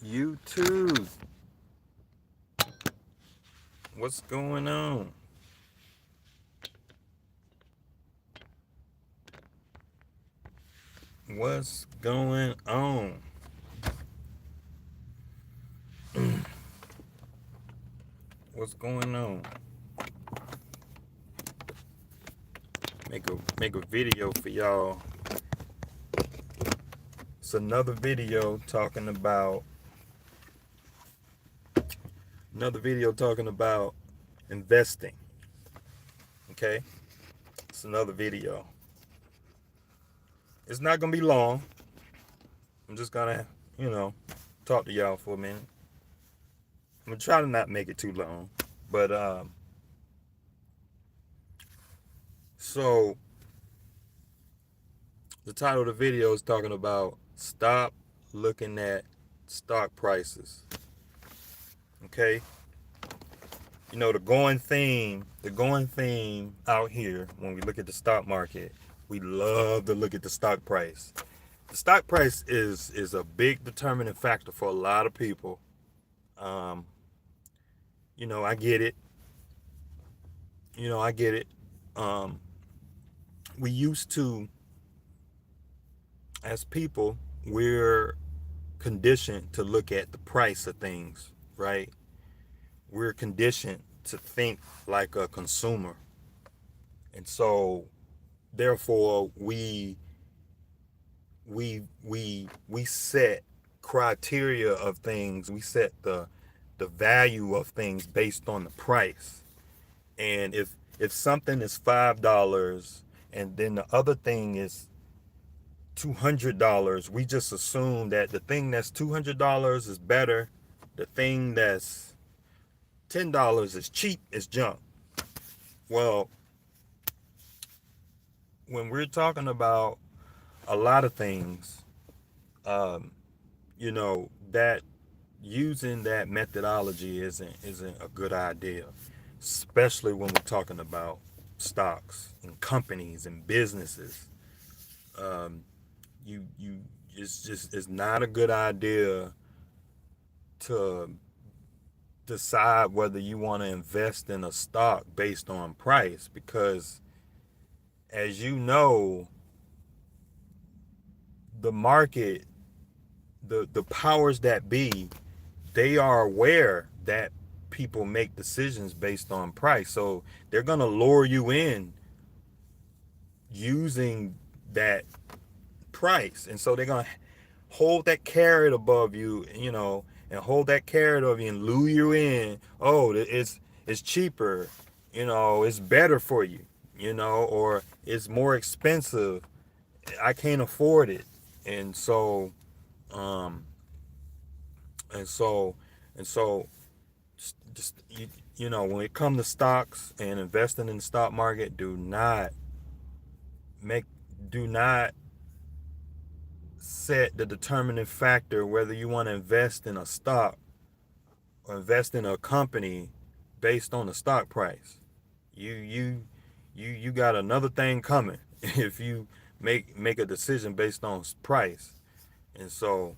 YouTube, what's going on? What's going on? What's going on? Make a video for y'all. It's another video talking about investing. Okay? It's another video. It's not gonna be long. I'm just gonna, talk to y'all for a minute. I'm gonna try to not make it too long. But so the title of the video is talking about stop looking at stock prices. Okay? The going theme out here when we look at the stock market, we love to look at the stock price. The stock price is a big determining factor for a lot of people. I get it. I get it. We used to, as people, we're conditioned to look at the price of things, right? We're conditioned to think like a consumer. And so therefore we set criteria of things. We set the value of things based on the price. And if something is $5 and then the other thing is $200, we just assume that the thing that's $200 is better. The thing that's $10 is cheap, is junk. Well, when we're talking about a lot of things, that using that methodology isn't a good idea, especially when we're talking about stocks and companies and businesses. It's not a good idea to decide whether you want to invest in a stock based on price, because as you know, the market, the powers that be, they are aware that people make decisions based on price. So they're going to lure you in using that price. And so they're going to hold that carrot above you, and hold that carrot over you and lure you in. Oh, it's cheaper, it's better for you, or it's more expensive. I can't afford it. And so, and so, and so, just when it comes to stocks and investing in the stock market, do not set the determining factor whether you want to invest in a stock or invest in a company based on the stock price. You got another thing coming if you make a decision based on price. And so,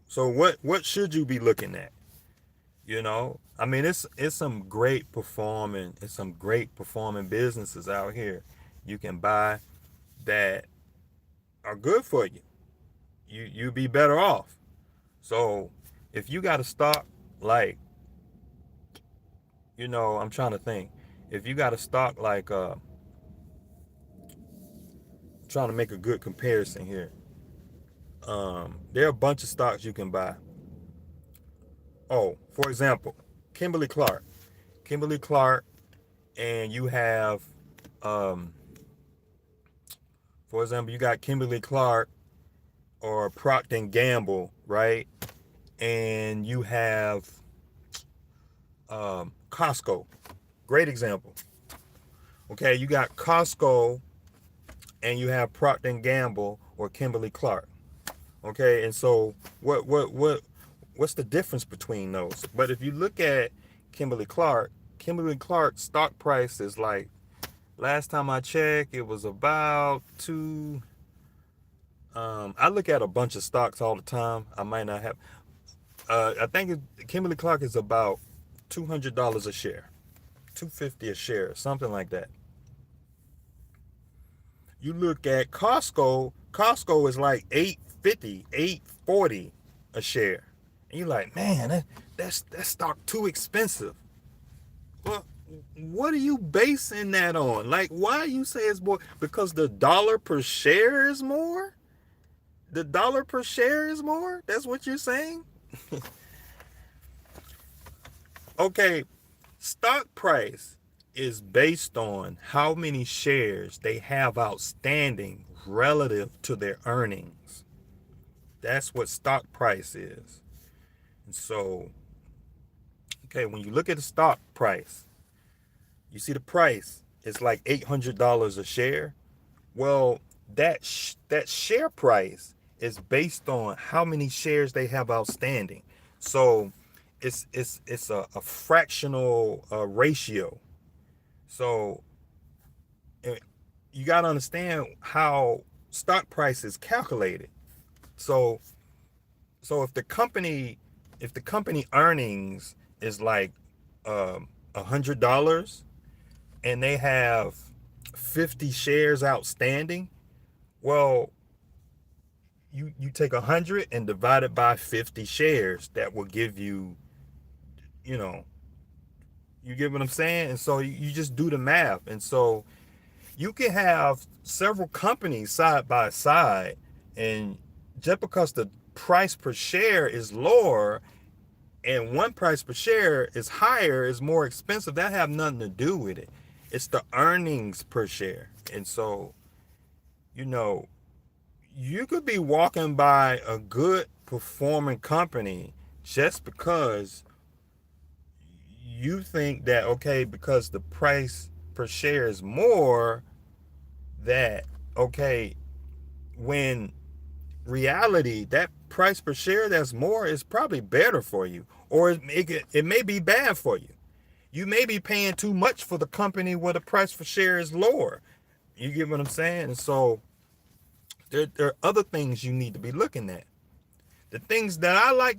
so what should you be looking at? I mean, it's some great performing businesses out here you can buy that are good for you. You'd be better off. So if you got a stock like, I'm trying to think. If you got a stock like, trying to make a good comparison here. There are a bunch of stocks you can buy. Oh, for example, Kimberly Clark, and you have, for example, you got Kimberly Clark or Procter and Gamble, right? And you have Costco. Great example. Okay, you got Costco and you have Procter and Gamble or Kimberly Clark. Okay, and so what's the difference between those? But if you look at Kimberly Clark's stock price is like, last time I checked, it was about I look at a bunch of stocks all the time. I might not have. I think Kimberly Clark is about $200 a share, 250 a share, something like that. You look at Costco. Costco is like 850, 840 a share, and you're like, man, that stock too expensive. Well, what are you basing that on? Like, why you say it's more? Because the dollar per share is more? The dollar per share is more? That's what you're saying? Okay, stock price is based on how many shares they have outstanding relative to their earnings. That's what stock price is. And so, okay, when you look at the stock price, you see the price is like $800 a share. Well, that share price is based on how many shares they have outstanding. So it's a fractional ratio. So eh, you got to understand how stock price is calculated. So if the company earnings is like $100 and they have 50 shares outstanding, well, you take 100 and divide it by 50 shares. That will give you, you know, you get what I'm saying? And so you just do the math. And so you can have several companies side by side, and just because the price per share is lower and one price per share is higher, is more expensive, that have nothing to do with it. It's the earnings per share. And so, you know, you could be walking by a good performing company just because you think that, okay, because the price per share is more, that, okay, when reality, that price per share that's more is probably better for you, or it may be bad for you. You may be paying too much for the company where the price per share is lower. You get what I'm saying? And so there are other things you need to be looking at. The things that I like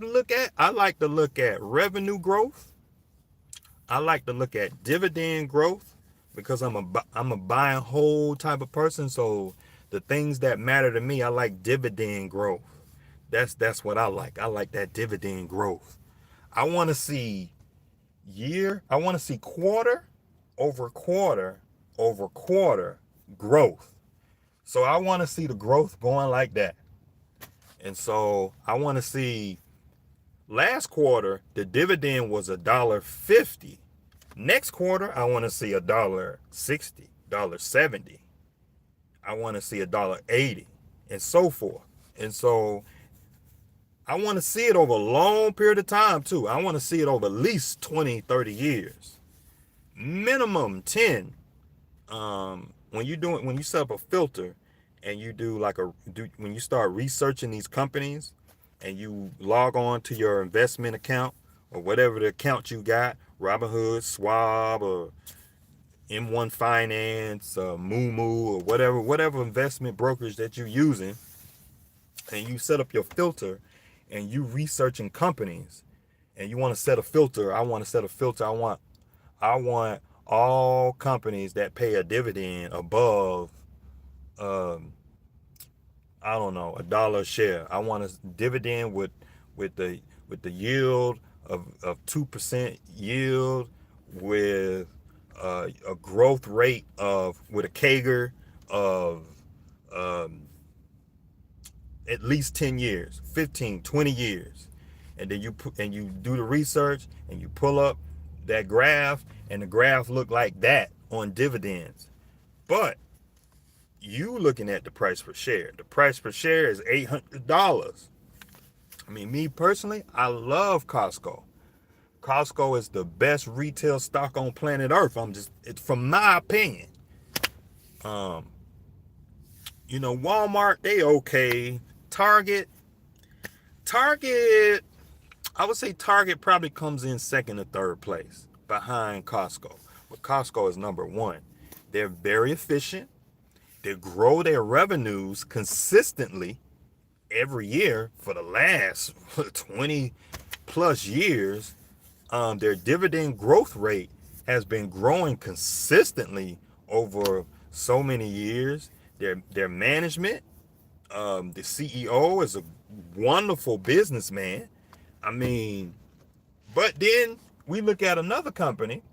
to look at revenue growth. I like to look at dividend growth, because I'm a buy and hold type of person. So the things that matter to me, I like dividend growth. That's what I like. I like that dividend growth. I want to see I want to see quarter over quarter over quarter growth. So I want to see the growth going like that. And so I want to see, last quarter the dividend was $1.50. Next quarter I want to see $1.60, $1.70. I want to see $1.80, and so forth. And so I want to see it over a long period of time too. I want to see it over at least 20, 30 years. Minimum 10. When you set up a filter and you when you start researching these companies and you log on to your investment account or whatever the account you got, Robinhood, Schwab, or M1 Finance, Moo, or whatever investment brokerage that you're using, and you set up your filter and you researching companies, and you want to set a filter. I want to set a filter. I want all companies that pay a dividend above, um, I don't know, $1 a share. I want a dividend with the yield of 2% yield, with a growth rate with a CAGR of um, at least 10 years, 15, 20 years. And then you do the research and you pull up that graph, and the graph look like that on dividends. But you looking at the price per share. The price per share is $800. I mean, me personally, I love Costco. Costco is the best retail stock on planet Earth. It's from my opinion. Um, Walmart, they okay. Target, I would say Target probably comes in second or third place behind Costco. But Costco is number one. They're very efficient. They grow their revenues consistently every year for the last 20 plus years. Their dividend growth rate has been growing consistently over so many years. Their management, the CEO is a wonderful businessman. I mean, but then we look at another company,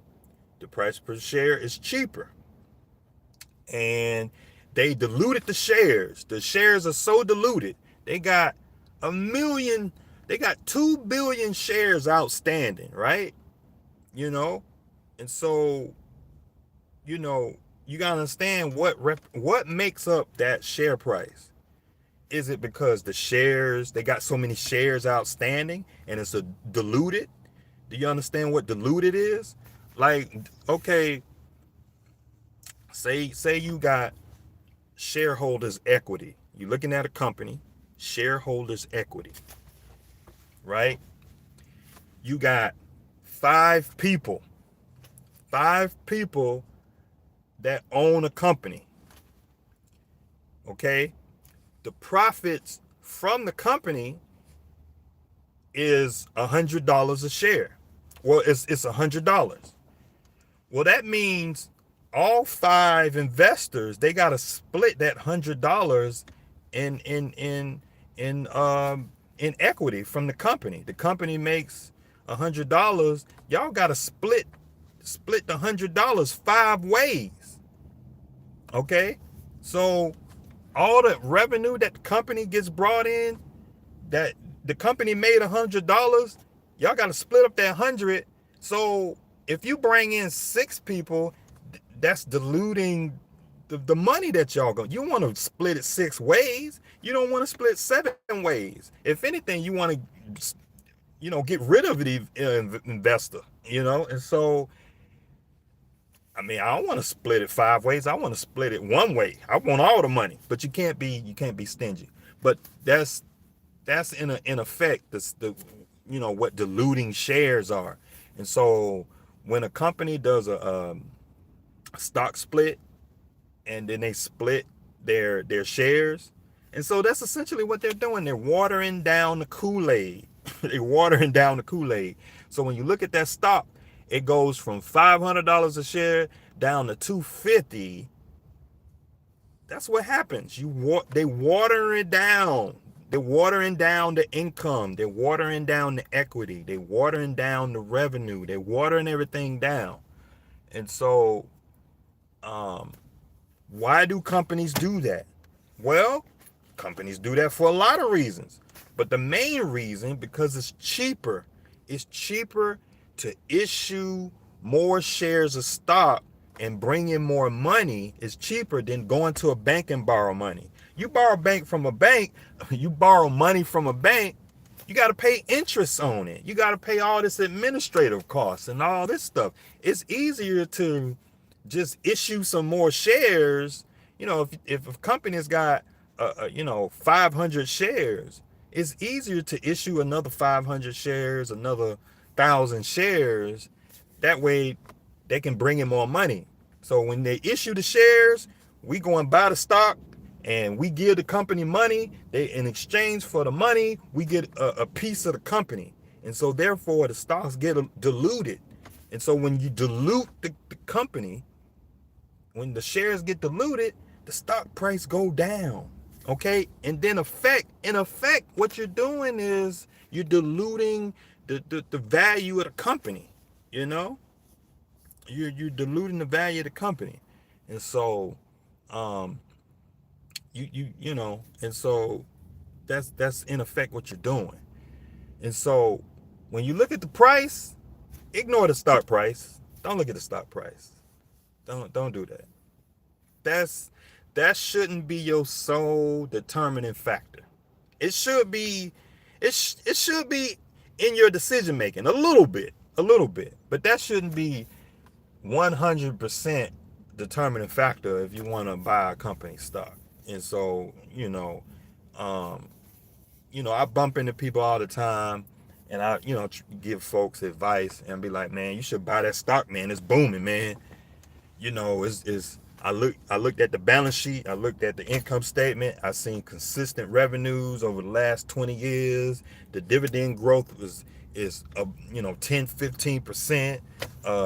the price per share is cheaper. And they diluted the shares. The shares are so diluted. They got a million, they got 2 billion shares outstanding, right? You know? And so, you know, you got to understand what makes up that share price. Is it because the shares, they got so many shares outstanding and it's a diluted? Do you understand what diluted is? Like, okay, say you got shareholders equity. You're looking at a company, shareholders equity, right? You got five people that own a company. Okay? The profits from the company is $100 a share. Well, it's $100. Well, that means all five investors, they got to split that $100 in equity from the company. The company makes $100. Y'all got to split the $100 five ways. Okay? So all the revenue that the company gets brought in, that the company made $100, y'all got to split up that 100. So if you bring in 6 people, that's diluting the money that y'all going. You want to split it 6 ways. You don't want to split 7 ways. If anything, you want to, get rid of the investor. And so, I mean, I don't want to split it 5 ways. I want to split it 1 way. I want all the money, but you can't be stingy. But that's in effect what diluting shares are. And so when a company does a stock split and then they split their shares, and so that's essentially what they're doing. They're watering down the Kool-Aid. They're watering down the Kool-Aid. So when you look at that stock, it goes from $500 a share down to $250. That's what happens. They water it down. They're watering down the income. They're watering down the equity. They're watering down the revenue. They're watering everything down. And so, why do companies do that? Well, companies do that for a lot of reasons. But the main reason, because it's cheaper. It's cheaper to issue more shares of stock and bring in more money. Is cheaper than going to a bank and borrow money. You borrow money from a bank, you got to pay interest on it. You got to pay all this administrative costs and all this stuff. It's easier to just issue some more shares. If a company's got 500 shares, it's easier to issue another 500 shares, another 1,000 shares. That way they can bring in more money. So when they issue the shares, we go and buy the stock and we give the company money. In exchange for the money, we get a piece of the company. And so therefore the stocks get diluted. And so when you dilute the company, when the shares get diluted, the stock price go down. Okay? And then in effect, what you're doing is you're diluting the value of the company. You're diluting the value of the company. And so and so that's in effect what you're doing. And so when you look at the price, ignore the stock price. Don't look at the stock price. Don't do that. That shouldn't be your sole determining factor. It should be in your decision making a little bit, but that shouldn't be 100% determining factor if you want to buy a company stock. And so, I bump into people all the time, and I, give folks advice and be like, man, you should buy that stock, man. It's booming, man. It's I looked at the balance sheet. I looked at the income statement. I seen consistent revenues over the last 20 years. The dividend growth is 10-15%.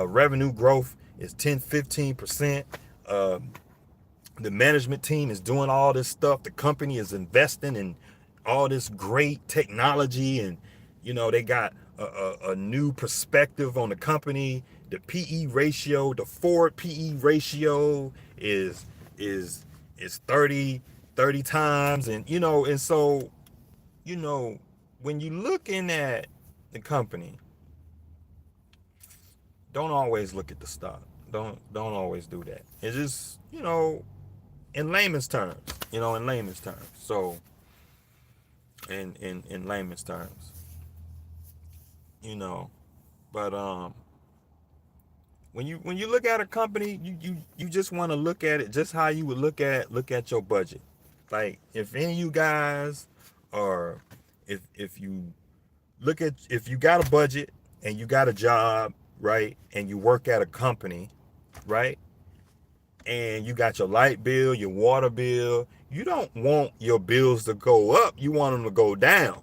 Revenue growth is 10-15%. The management team is doing all this stuff. The company is investing in all this great technology, and they got a new perspective on the company. The PE ratio, the forward PE ratio is is 30 times, and so when you looking at the company, don't always look at the stock. Don't always do that. It's just in layman's terms, in layman's terms. So, in layman's terms, you know, but when you look at a company, you just want to look at it just how you would look at your budget. Like if any of you guys, or if you if you got a budget and you got a job, right, and you work at a company, right, and you got your light bill, your water bill, you don't want your bills to go up. You want them to go down.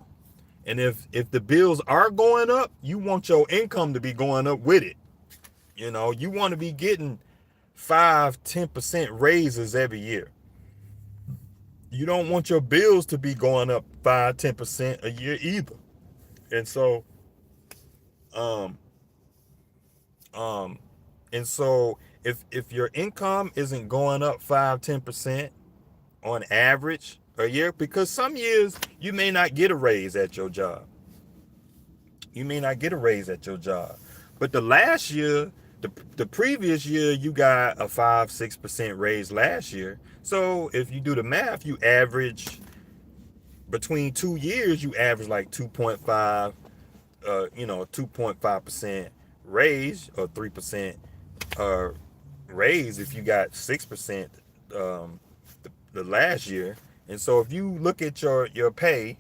And if the bills are going up, you want your income to be going up with it. You want to be getting 5-10% raises every year. You don't want your bills to be going up 5-10% a year either. And so, um, um, and so if your income isn't going up 5-10% on average a year, because some years you may not get a raise at your job. You may not get a raise at your job. But the last year, the previous year, you got a 5-6% raise last year. So if you do the math, you average between 2 years, you average like 2.5, 2.5% raise, or 3% raise if you got 6% the last year. And so if you look at your pay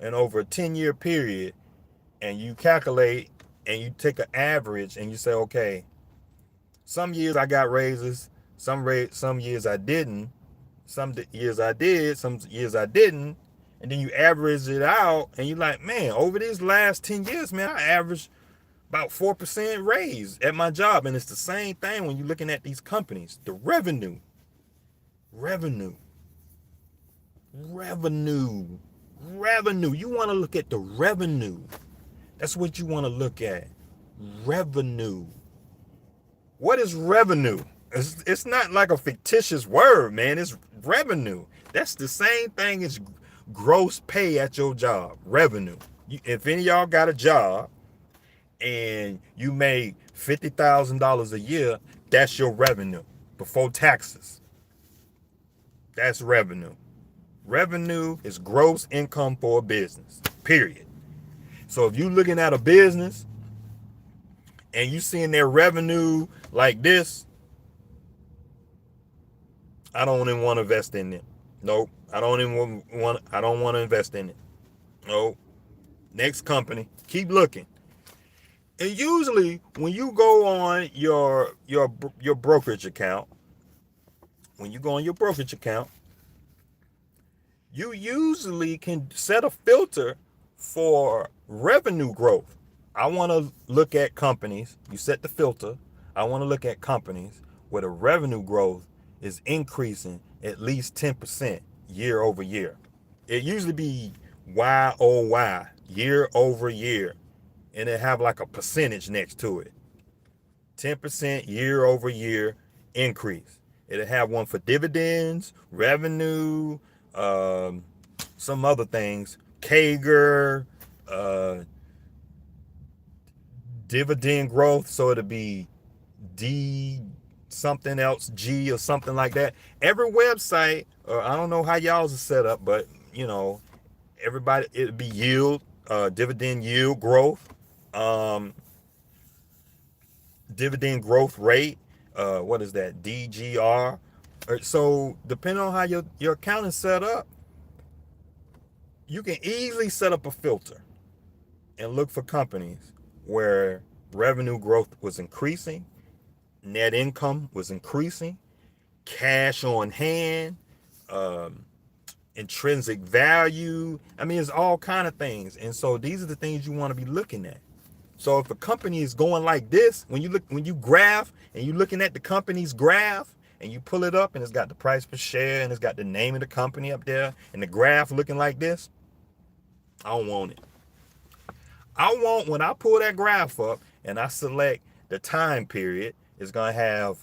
and over a 10-year period, and you calculate and you take an average and you say, okay, some years I got raises, some years I didn't, some years I did, some years I didn't, and then you average it out and you're like, man, over these last 10 years, man, I averaged about 4% raise at my job. And it's the same thing when you're looking at these companies. The revenue. You want to look at the revenue. That's what you want to look at. Revenue. What is revenue? It's not like a fictitious word, man. It's revenue. That's the same thing as gross pay at your job. Revenue. If any of y'all got a job and you made $50,000 a year, that's your revenue before taxes. That's revenue. Revenue is gross income for a business, period. So if you're looking at a business and you seeing their revenue like this, I don't even want to invest in it. Nope. I don't want to invest in it. Nope. Next company. Keep looking. And usually when you go on your brokerage account, you usually can set a filter for revenue growth. I want to look at companies. You set the filter. I want to look at companies where the revenue growth is increasing at least 10% year over year. It usually be YOY, year over year, and it have like a percentage next to it. 10% year over year increase. It'll have one for dividends, revenue, some other things, CAGR, dividend growth. So it'll be D something else, G or something like that. Every website, I don't know how y'all's is set up, but everybody, it'll be yield, dividend yield growth, dividend growth rate. What is that? DGR. So depending on how your account is set up, you can easily set up a filter and look for companies where revenue growth was increasing, net income was increasing, cash on hand, um, intrinsic value. I mean, it's all kind of things. And so these are the things you want to be looking at. So if a company is going like this, when you graph and you're looking at the company's graph and you pull it up and it's got the price per share and it's got the name of the company up there and the graph looking like this, I don't want it. I want, when I pull that graph up and I select the time period, it's going to have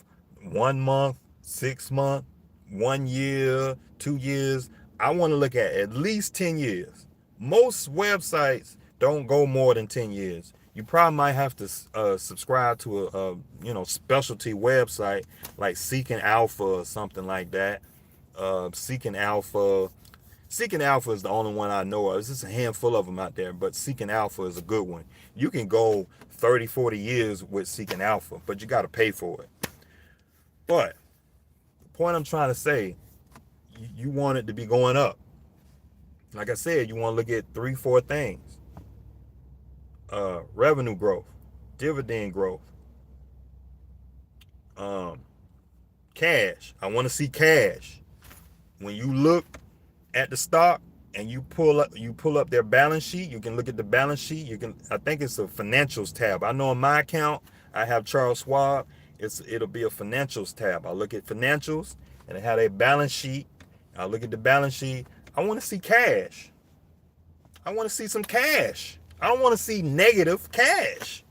1 month, 6 months, 1 year, 2 years. I want to look at least 10 years. Most websites don't go more than 10 years. You probably might have to subscribe to a specialty website like Seeking Alpha or something like that. Seeking Alpha is the only one I know of. There's just a handful of them out there, but Seeking Alpha is a good one. You can go 30, 40 years with Seeking Alpha, but you got to pay for it. But the point I'm trying to say, you want it to be going up. Like I said, you want to look at 3, 4 things. Revenue growth, dividend growth, cash. I want to see cash. When you look at the stock and you pull up their balance sheet, you can look at the balance sheet. I think it's a financials tab. I know on my account I have Charles Schwab. It'll be a financials tab. I look at financials and it had a balance sheet. I look at the balance sheet. I want to see cash. I want to see some cash. I don't want to see negative cash.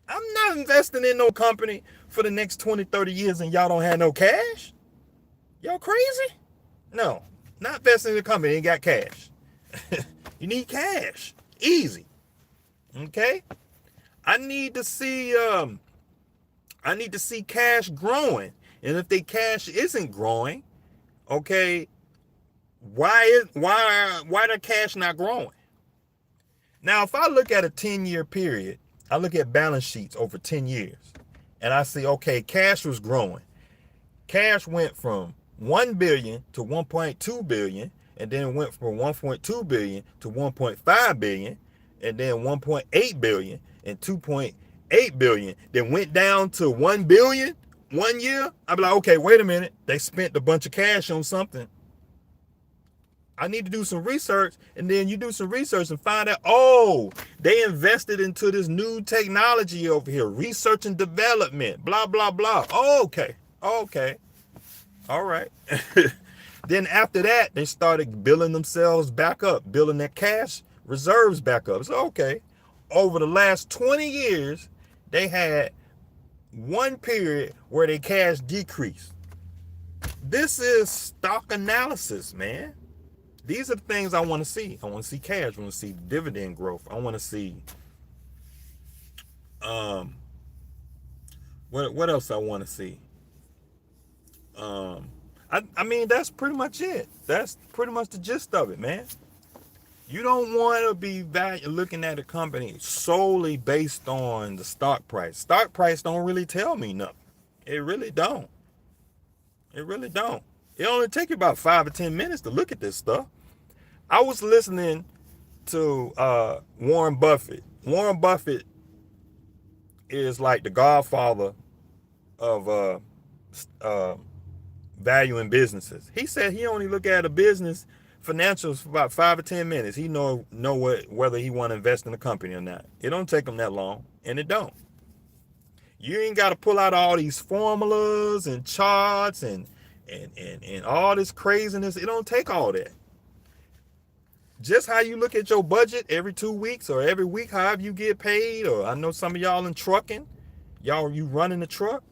I'm not investing in no company for the next 20, 30 years and y'all don't have no cash. Y'all crazy? No, not investing in a company ain't got cash. You need cash. Easy. Okay? I need to see cash growing. And if the cash isn't growing, okay, why the cash not growing? Now, if I look at a 10-year period, I look at balance sheets over 10 years, and I see, okay, cash was growing. Cash went from 1 billion to 1.2 billion, and then it went from 1.2 billion to 1.5 billion, and then 1.8 billion and 2.8 billion. Then went down to 1 billion 1 year. I'd be like, okay, wait a minute. They spent a bunch of cash on something. I need to do some research, and then you do some research and find out, oh, they invested into this new technology over here, research and development, blah, blah, blah. Oh, okay. All right. Then after that, they started building themselves back up, building their cash reserves back up. So, okay, over the last 20 years, they had one period where their cash decreased. This is stock analysis, man. These are the things I want to see. I want to see cash. I want to see dividend growth. I want to see what else I want to see. I mean, that's pretty much it. That's pretty much the gist of it, man. You don't want to be looking at a company solely based on the stock price. Stock price don't really tell me nothing. It really don't. It really don't. It only take you about 5 or 10 minutes to look at this stuff. I was listening to Warren Buffett. Warren Buffett is like the godfather of valuing businesses. He said he only look at a business financials for about 5 or 10 minutes. He know whether he want to invest in a company or not. It don't take him that long, and it don't. You ain't got to pull out all these formulas and charts and all this craziness. It don't take all that. Just how you look at your budget every 2 weeks or every week, however you get paid, or I know some of y'all in trucking, you running the truck.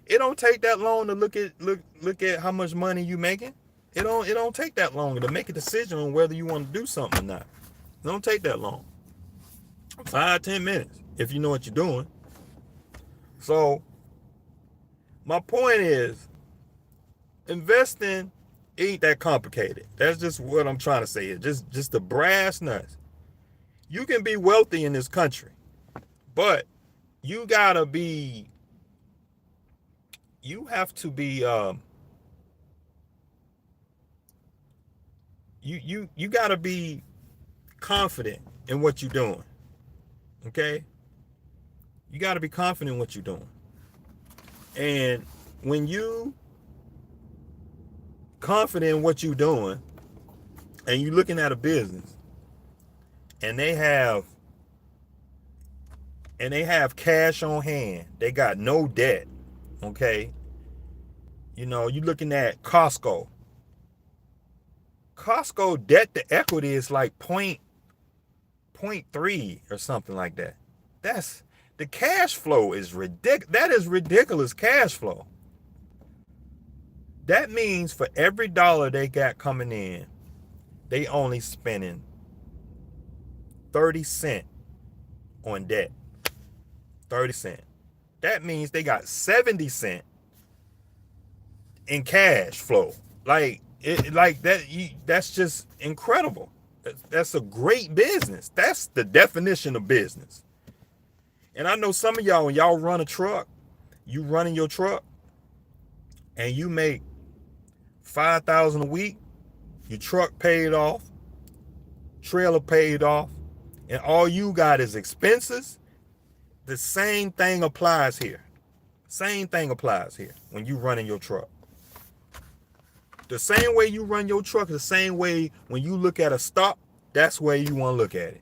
It don't take that long to look at how much money you making. It don't take that long to make a decision on whether you want to do something or not. It don't take that long. 5, 10 minutes if you know what you're doing. So my point is, investing ain't that complicated. That's just what I'm trying to say. It's just the brass nuts. You can be wealthy in this country, but you have to be you got to be confident in what you're doing. Okay? You got to be confident in what you're doing. And when you confident in what you're doing, and you're looking at a business, and they have cash on hand. They got no debt. Okay. You know, you're looking at Costco. Costco debt to equity is like point 3 or something like that. That's the cash flow is ridiculous. That is ridiculous cash flow. That means for every dollar they got coming in, they only spending 30 cents on debt. 30 cents. That means they got 70 cents in cash flow. Like that. That's just incredible. That's a great business. That's the definition of business. And I know some of y'all, when y'all run a truck, you running your truck, and you make $5,000 a week. Your truck paid off, trailer paid off, and all you got is expenses. The same thing applies here. Same thing applies here when you running your truck. The same way you run your truck, the same way when you look at a stock, that's where you want to look at it.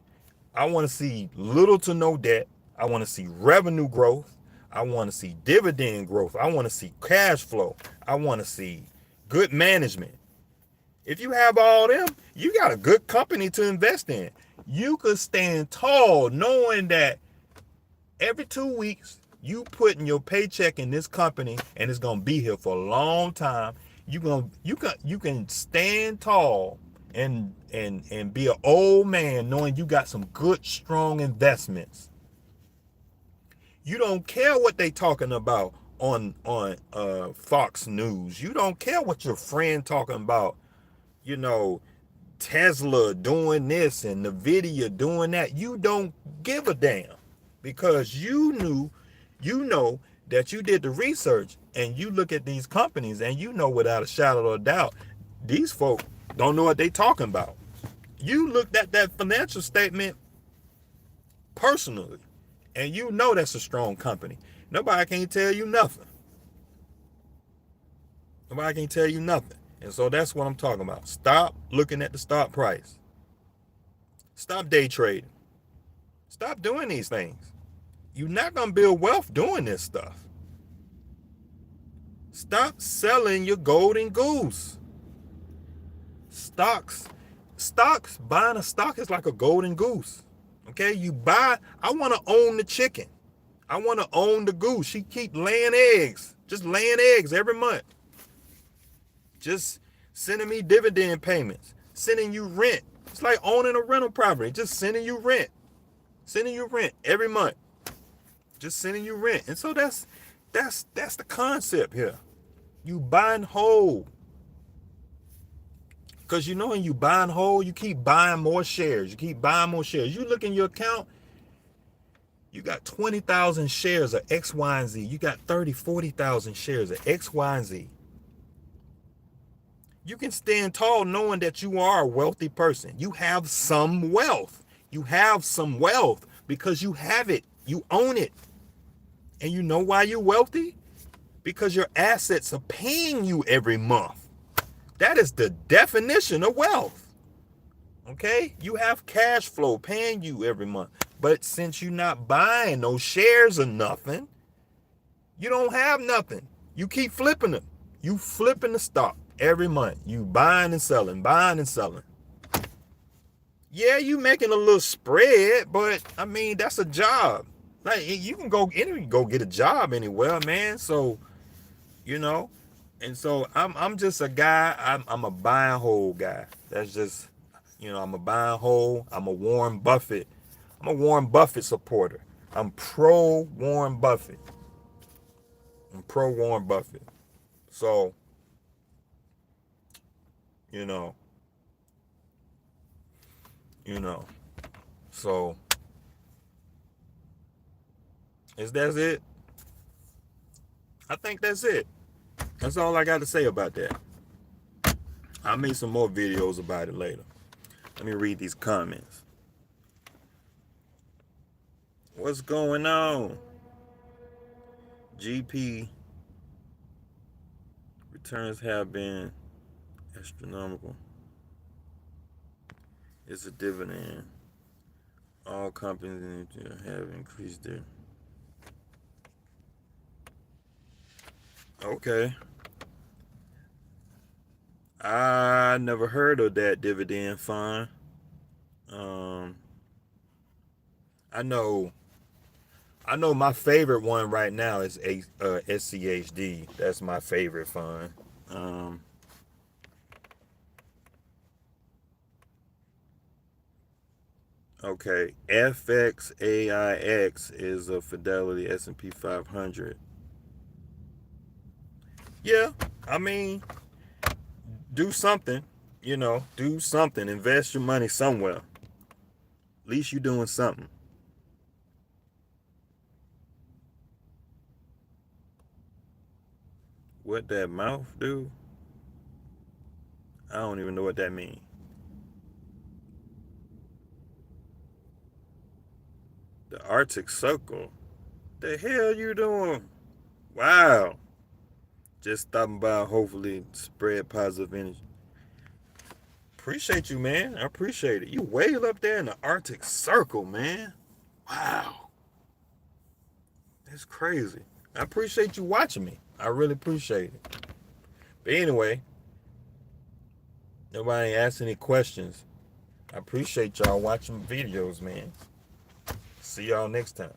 I want to see little to no debt. I want to see revenue growth. I want to see dividend growth. I want to see cash flow. I want to see good management. If you have all them, you got a good company to invest in. You could stand tall knowing that every 2 weeks you putting your paycheck in this company, and it's gonna be here for a long time. You can stand tall and be an old man knowing you got some good, strong investments. You don't care what they talking about on Fox News. You don't care what your friend talking about. You know, Tesla doing this and Nvidia doing that. You don't give a damn, because you know that you did the research, and you look at these companies and you know without a shadow of a doubt, these folk don't know what they talking about. You looked at that financial statement personally, and you know that's a strong company. Nobody can tell you nothing. Nobody can tell you nothing. And so that's what I'm talking about. Stop looking at the stock price. Stop day trading. Stop doing these things. You're not going to build wealth doing this stuff. Stop selling your golden goose. Stocks, buying a stock is like a golden goose. Okay, you buy, I want to own the chicken. I want to own the goose. She keep laying eggs, just laying eggs every month. Just sending me dividend payments, sending you rent. It's like owning a rental property, just sending you rent every month. Just sending you rent. And so that's the concept here. You buying whole. Because you know when you buying whole, you keep buying more shares. You look in your account, you got 20,000 shares of X, Y, and Z. You got 30, 40,000 shares of X, Y, and Z. You can stand tall knowing that you are a wealthy person. You have some wealth. You have some wealth because you have it. You own it. And you know why you're wealthy? Because your assets are paying you every month. That is the definition of wealth. Okay? You have cash flow paying you every month. But since you're not buying no shares or nothing, you don't have nothing. You keep flipping them. You flipping the stock every month. You buying and selling, buying and selling. Yeah, you making a little spread, but I mean, that's a job. Like, you can go get a job anywhere, man. So, you know, and so I'm just a guy. I'm a buy and hold guy. That's just, you know, I'm a buy and hold. I'm a Warren Buffett. I'm a Warren Buffett supporter. I'm pro Warren Buffett. So, you know. So, that's it? I think that's it. That's all I got to say about that. I'll make some more videos about it later. Let me read these comments. What's going on? GP returns have been Astronomical. It's a dividend. All companies need to have increased their. Okay. I never heard of that dividend fund. Um, I know. I know my favorite one right now is SCHD. That's my favorite fund. Um, okay, FXAIX is a Fidelity S&P 500. Yeah, I mean, do something. Do something. Invest your money somewhere. At least you're doing something. What that mouth do? I don't even know what that means. The Arctic Circle. The hell you doing? Wow. Just stopping by, hopefully spread positive energy. Appreciate you, man. I appreciate it. You way up there in the Arctic Circle, man. Wow. That's crazy. I appreciate you watching me. I really appreciate it. But anyway, nobody asked any questions. I appreciate y'all watching videos, man. See y'all next time.